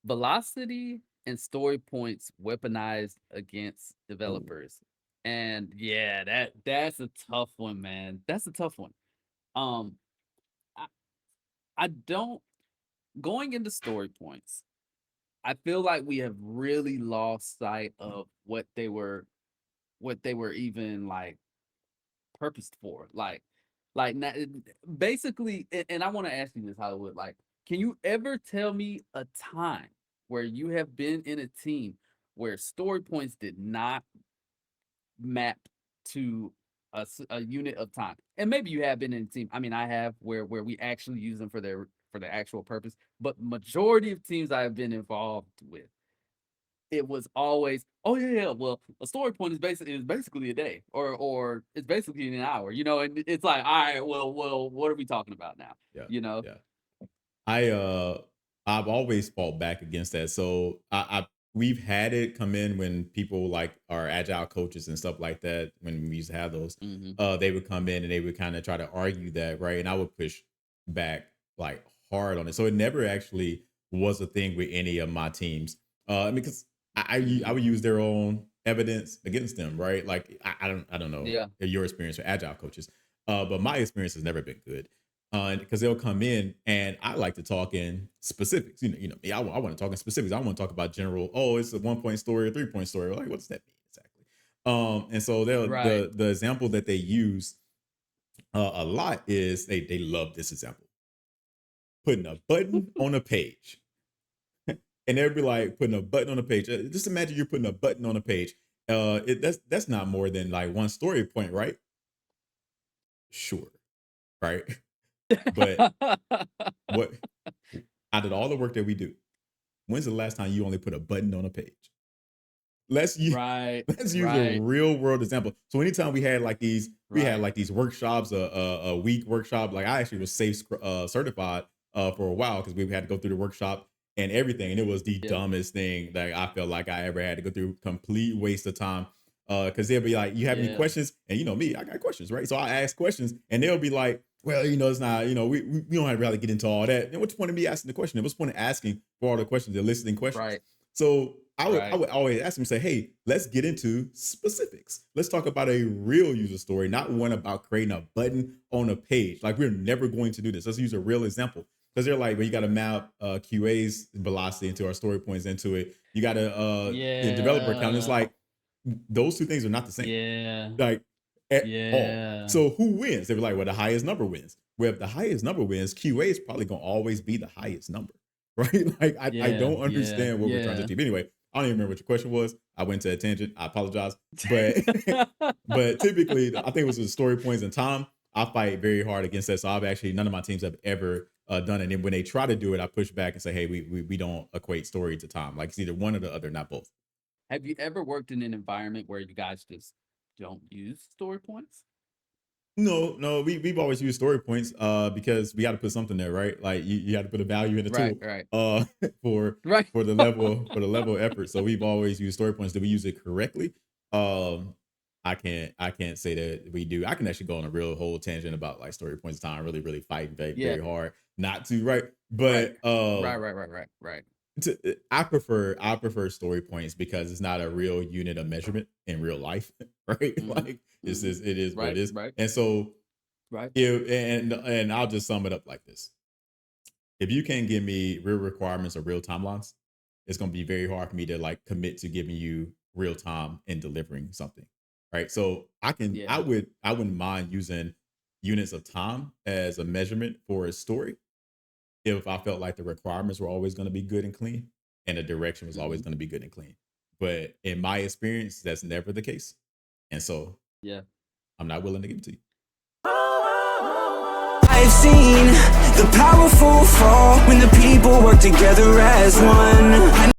velocity and story points weaponized against developers. And yeah, that's a tough one, man. That's a tough one. Um, I, I don't going into story points. I feel like we have really lost sight of what they were even like purposed for. Basically, and I want to ask you this, Hollywood. Like, can you ever tell me a time where you have been in a team where story points did not map to a unit of time? And maybe you have been in a team. I mean, I have where we actually use them for their actual purpose. But majority of teams I have been involved with, it was always, oh yeah, well, a story point is basically a day, or it's basically an hour, and it's like, all right, well, what are we talking about now? Yeah, You know? yeah. I I've always fought back against that. So I we've had it come in when people like our agile coaches and stuff like that, when we used to have those, Hmm. they would come in and they would kind of try to argue that, right? And I would push back like hard on it. So it never actually was a thing with any of my teams. Because I Hmm. would use their own evidence against them, right? Like I don't know Yeah. your experience with agile coaches, but my experience has never been good because they'll come in and I like to talk in specifics. Me, I want to talk in specifics. I want to talk about general. Oh, it's a 1 point story, a 3 point story. Like, what does that mean exactly? And so Right. the example that they use a lot is they love this example, putting a button on a page, and they'd be like putting a button on a page. Just imagine you're putting a button on a page. That's not more than like one story point, right? Sure, right. But what out of all the work that we do, when's the last time you only put a button on a page? Let's use Right. let's use a Right. real world example. So anytime we had Right. like these workshops, a week workshop. Like I actually was safe certified for a while because we had to go through the workshop and everything, and it was the Yeah. dumbest thing that I felt like I ever had to go through. Complete waste of time. Because they'll be like, "You have any Yeah. questions?" And you know me, I got questions, right? So I ask questions, and they'll be like, "Well, it's not, we don't have to really get into all that." And what's the point of me asking the question? What's the point of asking for all the questions, eliciting questions? Right. So I Right. would always ask them, say, hey, let's get into specifics. Let's talk about a real user story, not one about creating a button on a page. Like we're never going to do this. Let's use a real example. Because they're like, well, you got to map QA's velocity into our story points into it. You got to the developer account. It's Yeah. like those two things are not the same. Yeah. Like at all. Yeah. So who wins? They were like, well, the highest number wins. Well, if the highest number wins, QA is probably gonna always be the highest number. Right? Like I Yeah. don't Yeah. understand what we're trying to Yeah. achieve. Anyway, I don't even remember what your question was. I went to a tangent. I apologize. But but typically I think it was the story points and time. I fight very hard against that. So I've actually none of my teams have ever done it. And when they try to do it, I push back and say, hey, we don't equate story to time. Like it's either one or the other, not both. Have you ever worked in an environment where you guys just don't use story points? No, no, we've always used story points because we got to put something there, right? Like you got to put a value in the Right. tool Right. uh for Right. for the level of effort. So we've always used story points. Do we use it correctly? Um I can't say that we do. I can actually go on a real whole tangent about like story points time, really, really fighting very, Yeah. very hard not to, right? Right. But Right. Right. Right. Right. Right. I prefer story points because it's not a real unit of measurement in real life, right? Hmm. Like it's Hmm. just it is what it Right. is. Right. And so Right. if and I'll just sum it up like this. If you can't give me real requirements or real timelines, it's gonna be very hard for me to like commit to giving you real time and delivering something. Right. So Yeah. I wouldn't mind using units of time as a measurement for a story if I felt like the requirements were always going to be good and clean and the direction was always Hmm. going to be good and clean. But in my experience, that's never the case. And so Yeah. I'm not willing to give it to you. I've seen the powerful fall when the people work together as one.